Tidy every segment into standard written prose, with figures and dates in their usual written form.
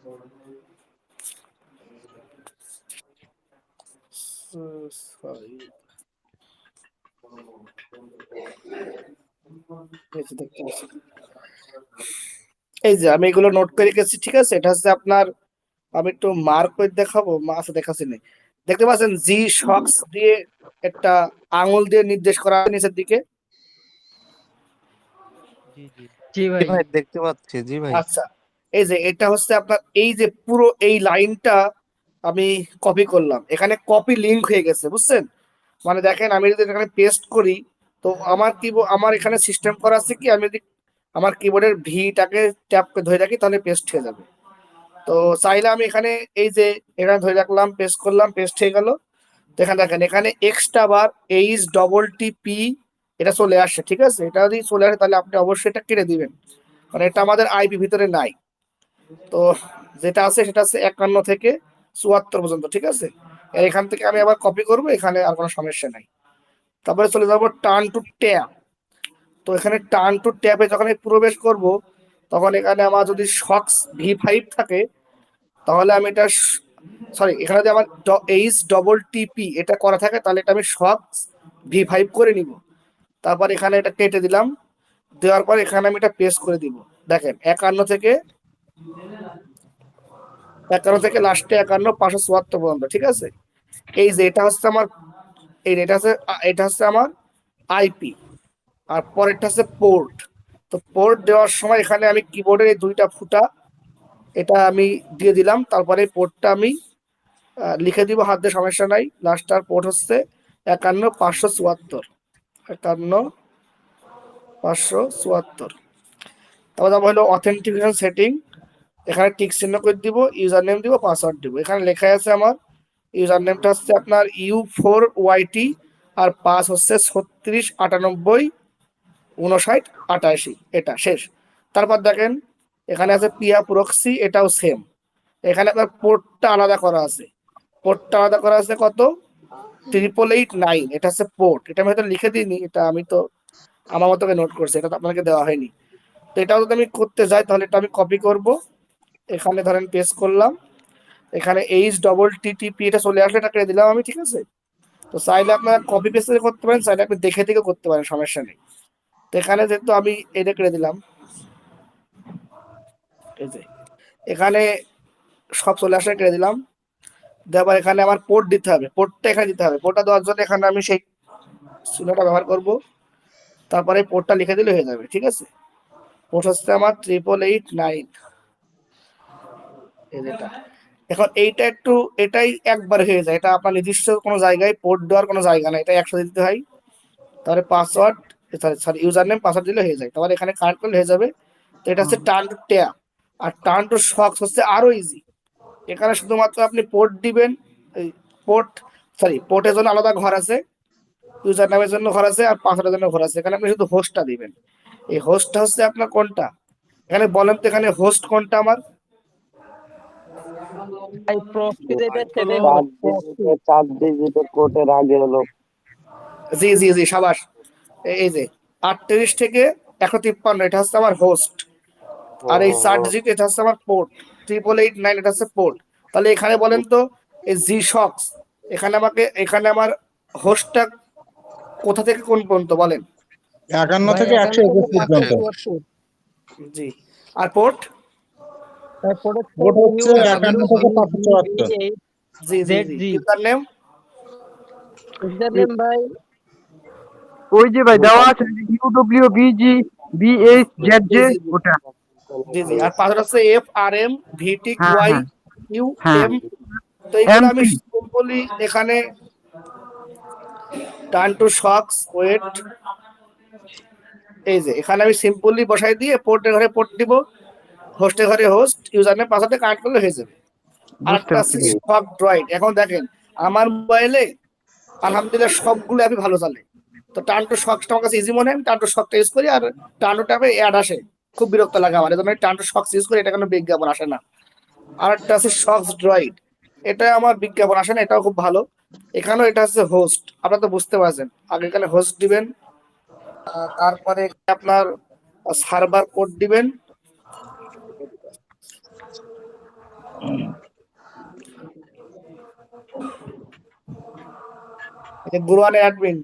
এই যে আমি এগুলো নোট করে রেখেছি, ঠিক আছে। এটা হচ্ছে আপনার, আমি একটু মার্ক করে দেখাবো, আচ্ছা দেখাচ্ছি না, দেখতে পাচ্ছেন জি শক্স দিয়ে একটা আঙুল দিয়ে নির্দেশ করা আছে নিচের দিকে। জি জি জি জি ভাই। ভাই দেখতে পাচ্ছি, জি ভাই। আচ্ছা, এই যে এটা হচ্ছে আপনার, এই যে পুরো এই লাইনটা আমি কপি করলাম, এখানে কপি লিংক হয়ে গেছে, বুঝছেন। মানে দেখেন আমি যদি এখানে পেস্ট করি, তো আমার কি আমার এখানে সিস্টেম করা আছে কি, আমি যদি আমার কিবোর্ডের ভিটাকে ট্যাপ করে ধরে রাখি তাহলে পেস্ট হয়ে যাবে। তো চাইলে আমি এখানে এই যে এখানে ধরে রাখলাম, পেস্ট করলাম, পেস্ট হয়ে গেল। দেখেন দেখেন এখানে এক্সট্রা বার এইচ ডবল টি পি এটা চলে আসছে, ঠিক আছে। এটা যদি চলে আসে তাহলে আপনি অবশ্যই এটা কেটে দিবেন, কারণ এটা আমাদের আইপি ভিতরে নাই। তো যেটা আছে সেটা আছে 51 থেকে 74 পর্যন্ত, ঠিক আছে। এখান থেকে আমি আবার কপি করব, এখানে আর কোনো সমস্যা নাই। তারপরে চলে যাবো টার্ন টু ট্যাব। তো এখানে টার্ন টু ট্যাবে যখন আমি প্রবেশ করব, তখন এখানে আমার যদি শক্স V5 থাকে, তাহলে আমি এটা, সরি, এখানে যদি আমার এইচ ডবল টিপি এটা করা থাকে, তাহলে এটা আমি শক্স V5 করে নিব। তারপর এখানে এটা কেটে দিলাম, দেওয়ার পর এখানে আমি এটা পেস্ট করে দিব। দেখেন 51 থেকে লাস্টে 51 574 পর্যন্ত, ঠিক আছে। এই যে এটা হচ্ছে আমার, এটা হচ্ছে আমার আইপি, আর পরেরটা হচ্ছে পোর্ট। তো পোর্ট দেওয়ার সময় এখানে আমি কিবোর্ডের এই দুইটা ফুটা এটা আমি দিয়ে দিলাম, তারপরে পোর্টটা আমি লিখে দিব হাত দিয়ে, সমস্যা নাই। লাস্টার পোর্ট হচ্ছে 51 574, 51 574। তারপর যাবো হলো অথেন্টিকেশন সেটিং। এখানে টিক চিহ্ন করে দিব, ইউজার নেম দিব, পাসওয়ার্ড দিব। এখানে লেখা আছে আমার ইউজার নেমটা হচ্ছে আপনার U4YT, আর পাস হচ্ছে 36 98 59 88, এটা শেষ। তারপর দেখেন এখানে আছে পিয়া প্রক্সি, এটাও সেম। এখানে আপনার পোর্টটা আলাদা করা আছে, পোর্টটা আলাদা করা আছে কত, 8889, এটা হচ্ছে পোর্ট। এটা আমি হয়তো লিখে দিইনি, এটা আমি তো আমার মতো নোট করছি, এটা তো আপনাকে দেওয়া হয়নি। তো এটাও যদি আমি করতে যাই তাহলে এটা আমি কপি করব, এখানে ধরেন পেস্ট করলাম, এখানে এইচ ডবল টিটিপি এটা চলে আসলে এটা কেটে দিলাম আমি, ঠিক আছে। তো চাইলে আপনার কপি পেস্ট করতে পারেন, চাইলে আপনি দেখে দেখে করতে পারেন, সমস্যা নেই। তো এখানে যেহেতু আমি এটা কেটে দিলাম, এই যে এখানে সব চলে আসলে কেটে দিলাম। দেওয়ার এখানে আমার পোর্ট দিতে হবে, পোর্টটা এখানে দিতে হবে। পোর্টটা দেওয়ার জন্য এখানে আমি সেই চিহ্নটা ব্যবহার করব, তারপরে পোর্টটা লিখে দিলে হয়ে যাবে, ঠিক আছে। পোর্ট হচ্ছে আমার 8889, এই যেটা। এখন এইটা একটু, এটাই একবার হয়ে যায়, এটা আপনার নির্দিষ্ট কোনো জায়গায় পোর্ট দেওয়ার কোনো জায়গা নাই, এটা একসাথে দিতে হয়। তাহলে password, sorry user name password দিলে হয়ে যায়, তাহলে এখানে কানেক্ট করলে হয়ে যাবে। তো এটা হচ্ছে টার্ন টু ট্যাব। আর টার্ন টু শক্স হচ্ছে আরো ইজি। এখানে শুধুমাত্র আপনি পোর্ট দিবেন, এই পোর্ট, সরি পোর্টের জন্য আলাদা ঘর আছে, ইউজার নামের জন্য ঘর আছে, আর পাসওয়ার্ডের জন্য ঘর আছে। এখানে আপনি শুধু হোস্টটা দিবেন। এই হোস্টটা হচ্ছে আপনার কোনটা, এখানে বলেন তো এখানে হোস্ট কোনটা আমার। ভাই প্রক্সি যেটা সেটাই হলো 4 ডিজিটের কোডের আগে হলো। জি জি জি, সাবাস। এই যে 38 থেকে 153 এটা হচ্ছে আমার হোস্ট, আর এই 4 ডিজিট এটা হচ্ছে আমার পোর্ট, 8889 এটা হচ্ছে পোর্ট। তাহলে এখানে বলেন তো এই জি শক্স, এখানে আমাকে, এখানে আমার হোস্টটা কোথা থেকে কোন পর্যন্ত বলেন। 51 ভাই থেকে 51 থেকে 121 পর্যন্ত। 174। জি, আর পোর্ট, তারপরে কোড হচ্ছে 51 থেকে 574। জি জি জি, ZG user name, user name ভাই ওই যে ভাই দেওয়া আছে UWBGBHZJ, জি জি ওটা। জি জি, আর পাসওয়ার্ড হচ্ছে FRM VTIC হ্যাঁ Y হ্যাঁ হ্যাঁ, UM। তো এইগুলো আমি MP। সিম্পলি এখানে টার্ন টু শক্স ওয়েট, এই যে এখানে আমি সিম্পলি বসাই দিয়ে পোর্টের ঘরে পোর্ট দিব, হোস্টের ঘরে হোস্ট, ইউজার নেম পাসওয়ার্ডে কানেক্ট করলে হয়ে যাবে। আর বুঝতে একটা আছে পারছি। শক ড্রয়েড। এখন দেখেন আমার মোবাইলে আলহামদুলিল্লাহ সবগুলো অ্যাপই ভালো চলে। তো টার্ন টু শকসটা আমার কাছে ইজি মনে হয়, আমি টার্ন টু শকটা ইউজ করি। আর টার্ন টু ট্যাবে অ্যাড আসে, খুব বিরক্ত লাগে আমার, এজন্য টার্ন টু শকস ইউজ করি, এটা কোনো বিজ্ঞাপন আসে না। আর একটা আছে শক্স ড্রয়েড, এটা আমার বিজ্ঞাপন আসে না, এটাও খুব ভালো। এখানেও এটা হচ্ছে হোস্ট, আপনারা তো বুঝতে পারছেন। আগে এখানে হোস্ট দিবেন, তারপরে আপনার সার্ভার কোড দিবেন, গুরুয়ানের অ্যাডমিন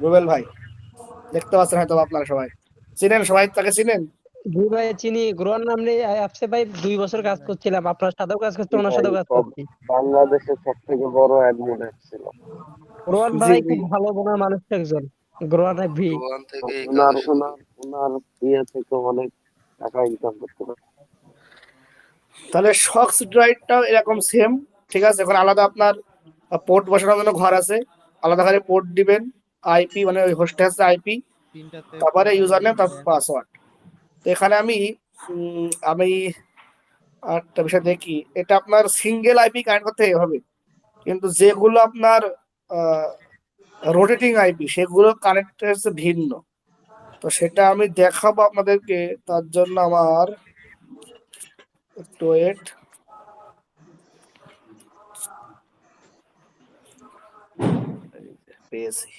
রুবেল ভাই, দেখতে পাচ্ছেন হয়তো আপনারা সবাই চিনেন, সবাই তাকে চিনেন। জি ভাই চিনি, গ্রোয়ার নাম নিয়ে অ্যাপসে ভাই 2 বছর কাজ করছিলাম, আপনার সাথেও কাজ করছি, ওনার ভাই সাথেও কাজ সব করছি। বাংলাদেশের সব থেকে বড় অ্যাডমিন ছিল। গ্রোয়ার জি ভাই জি। খুব ভালো মনের মানুষ একজন, গ্রোয়ার ভি। ওখান থেকে এই ওনার কাজে শুরু। ওনার ওনার ইয়ে থেকে অনেক টাকা ইনকাম করতে পারে। তাহলে শক্স ড্রাইভটাও এরকম সেম, ঠিক আছে। এখন আলাদা আপনার পোর্ট বসানোর জন্য ঘর আছে, আলাদা করে পোর্ট দিবেন, আইপি মানে ওই হোস্টে আছে আইপি, তারপরে ইউজার নেম, তারপর পাসওয়ার্ড। তো এখানে আমি একটা বিষয় দেখি, এটা আপনার সিঙ্গেল আইপি কানেক্ট করতে হবে, কিন্তু যেগুলো আপনার রোটেটিং আইপি সেগুলো কানেক্ট হচ্ছে ভিন্ন। তো সেটা আমি দেখাবো আপনাদেরকে, তার জন্য আমার একটু ওয়েট। পেয়েছি,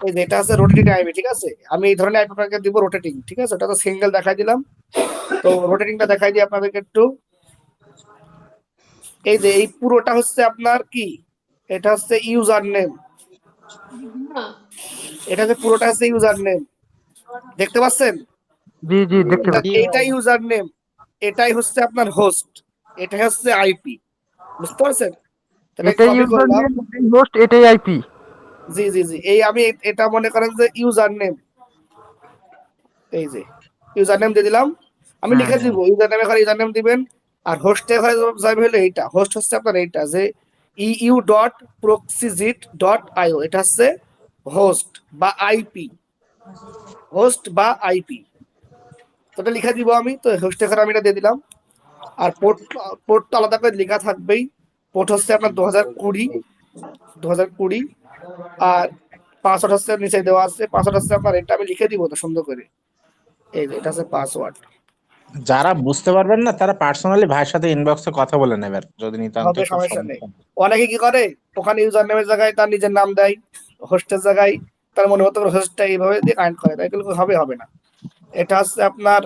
এই যেটা আছে রোটেটিং আইপি, ঠিক আছে। আমি এই ধরনের আইপি আপনাকে দিব রোটেটিং, ঠিক আছে। ওটা তো সিঙ্গেল দেখাই দিলাম, তো রোটেটিংটা দেখাই দিই আপনাদেরকে একটু। এই যে এই পুরোটা হচ্ছে আপনার কি, এটা হচ্ছে ইউজার নেম, এটা যে পুরোটা হচ্ছে ইউজার নেম, দেখতে পাচ্ছেন। জি জি দেখতে এটা পাচ্ছি। জি এইটাই ভাই। ইউজার নেম, এটাই হচ্ছে আপনার হোস্ট, এটাই হচ্ছে আইপি, বুঝতে পারছেন। তাহলে এটাই কপি ইউজার করলাম, নেম, এটাই হোস্ট, এটাই আইপি। জি জি জি। এই আমি এটা মনে করেন যে ইউজার নেম, এই যে ইউজার নেম দিয়ে দিলাম, আমি হ্যাঁ লিখে দিব ইউজার নেম, এখানে ইউজার নেম দিবেন। আর হোস্টে এখানে যাবে হলো এইটা, হোস্ট হচ্ছে আপনার এইটা যে eu.proxyzit.io, এটা হচ্ছে হোস্ট বা আইপি, হোস্ট বা আইপি। তো এটা লিখে দিব আমি, তো হোস্ট এখানে আমি এটা দিয়ে দিলাম। আর পোর্ট, পোর্ট তো আলাদা করে লেখা থাকবেই। পোর্ট হচ্ছে আপনার 2020, আর পাসওয়ার্ড হচ্ছে নিচে দেওয়া আছে, পাসওয়ার্ড হচ্ছে আপনার, এটা আমি লিখে দিব তো সুন্দর করে, এই যে এটা হচ্ছে পাসওয়ার্ড। যারা বুঝতে পারবেন না তারা পার্সোনালি ভাইয়ের সাথে ইনবক্সে কথা বলে নেবেন যদি নিতান্ত হবে, খুব সমস্যা নেই। সমস্যা। অনেকে কি করে, ওখানে ইউজার নেমের জায়গায় তার নিজের নাম দেয়, হোস্টের জায়গায় তার মনে মতো হোস্টটা এইভাবে দিয়ে কানেক্ট করে, তাই এগুলো হবে না। এটা হচ্ছে আপনার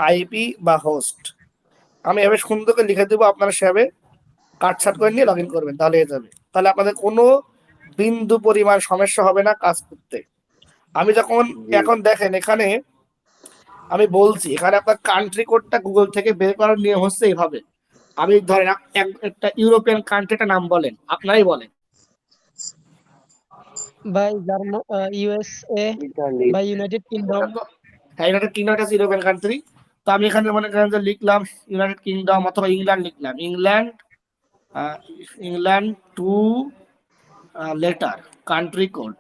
আইপি বা হোস্ট। আমি এভাবে সুন্দর করে লিখে দেবো, আপনারা সেভাবে কাটছাট করে নিয়ে লগ ইন করবেন, তাহলে হয়ে যাবে। তাহলে আপনাদের কোনো বিন্দু পরিমাণ সমস্যা হবে না কাজ করতে। আমি যখন এখন দেখেন এখানে আমি বলছি, এখানে আপনার কান্ট্রি কোডটা গুগল থেকে বের করার নিয়ম হচ্ছে এইভাবে। আমি ধরেন একটা ইউরোপিয়ান কান্ট্রিটা নাম বলেন, আপনারাই বলেন। ভাই ইউএসএ ইতালি। বা ইউনাইটেড কিংডম। হ্যাঁ, ইউনাইটেড কিংডম একটা ইউরোপিয়ান কান্ট্রি। তো আমি এখানে মনে করেন যে লিখলাম ইউনাইটেড কিংডম, অথবা ইংল্যান্ড লিখলাম, England, England two letter country code,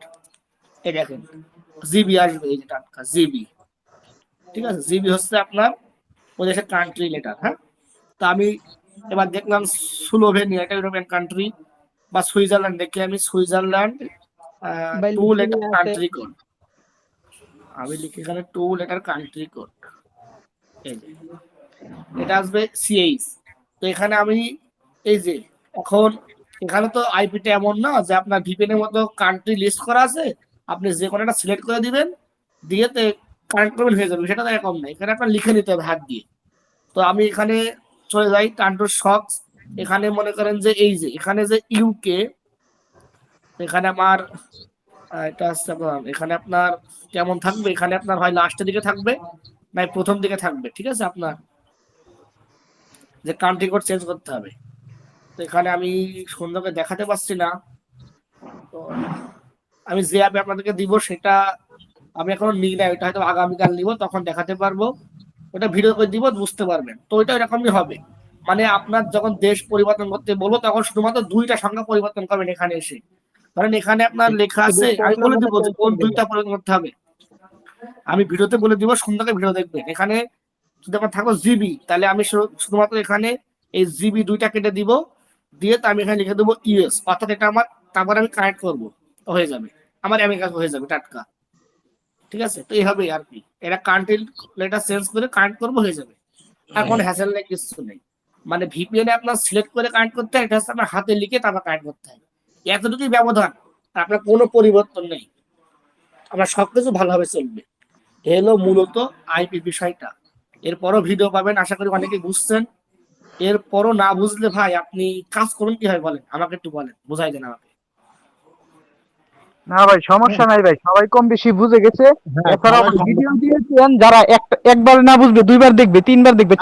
এই দেখেন জিবি আসবে, এই যে টাটকা জিবি, ঠিক আছে। জিবি হচ্ছে আপনার ওই দেশের কান্ট্রি লেটার, হ্যাঁ। তা আমি এবার দেখলাম স্লোভেনিয়া, এটা ইউরোপিয়ান কান্ট্রি, বা সুইজারল্যান্ড, দেখি আমি সুইজারল্যান্ড ভাই টু লেটার লিথুয়ানিয়া আছে। কান্ট্রি কোড, আমি লিখি এখানে টু লেটার কান্ট্রি কোড, এই যে এটা আসবে সিএইচ। তো এখানে আমি এই যে এখন এখানে তো আইপিটা এমন না যে আপনার ভিপিএন এর মতো কান্ট্রি লিস্ট করা আছে, আপনি যে কোনো একটা সিলেক্ট করে দিবেন, দিয়ে কানেক্ট করবেন, হয়ে যাবে, সেটা তো এরকম না, এখানে আপনার লিখে নিতে হবে হাত দিয়ে। তো আমি এখানে চলে যাই কান্ট্রি শক্স, এখানে মনে করেন যে এই যে এখানে যে ইউকে, এখানে আমার এটা হচ্ছে আপনার, এখানে আপনার কেমন থাকবে, এখানে আপনার হয় লাস্টের দিকে থাকবে না প্রথম দিকে থাকবে, ঠিক আছে। আপনার যে কান্ট্রি কোড চেঞ্জ করতে হবে, তো এখানে আমি সুন্দর করে দেখাতে পারছি না। তো আমি যে অ্যাপে আপনাদেরকে দিব সেটা আমি এখনো নিই না, এটা হয়তো আগামীকাল নিব, তখন দেখাতে পারবো, ওটা ভিডিও করে দিব, বুঝতে পারবেন। তো ওইটা এরকমই হবে, মানে আপনার যখন দেশ পরিবর্তন করতে বলবো তখন শুধুমাত্র দুইটা সংখ্যা পরিবর্তন করবেন এখানে এসে। কারণ এখানে আপনার লেখা শুধু আছে, আমি কোড বলে নাম্বারটা দিব যে চেঞ্জ কোন করে দুইটা দিবেন। পরিবর্তন করতে হবে, আমি ভিডিওতে বলে দিব, সুন্দর করে ভিডিও দেখবেন। এখানে যদি আমার থাকো জিবি, তাহলে আমি শুধুমাত্র এখানে এই জিবি দুইটা কেটে দিব, দিয়ে তো আমি এখানে লিখে দেবো ইউএস, অর্থাৎ এটা আমার, তারপর আমি কানেক্ট করবো, হয়ে যাবে, আমার আমেরিকা হয়ে যাবে টাটকা, ঠিক আছে। তো এইভাবেই আর কি, এটা কান্ট্রি লেটার চেঞ্জ করে কানেক্ট করবো, হয়ে যাবে। আর কোনো হ্যাসেল নেই, কিছু নেই। মানে ভিপিএন এ আপনার সিলেক্ট করে কানেক্ট করতে হয়, এটা হচ্ছে আপনার হাতে লিখে তারপর কানেক্ট করতে হয়, এতটুকুই ব্যবধান, আপনার কোনো পরিবর্তন নেই, আপনার সবকিছু ভালোভাবে চলবে। এ হলো মূলত আইপি বিষয়টা। এরপরও ভিডিও পাবেন, আশা করি অনেকে বুঝছেন। এরপরও না বুঝলে ভাই আপনি কাজ করুন কিভাবে বলেন, আমাকে একটু বলেন, বুঝাই দেন আমাকে। না ভাই সমস্যা নাই ভাই, সবাই কম বেশি বুঝে গেছে। হ্যাঁ, এছাড়াও সবাই ভিডিও দিয়েছেন, যারা একবার না বুঝবে দুইবার দেখবে, তিনবার দেখবে,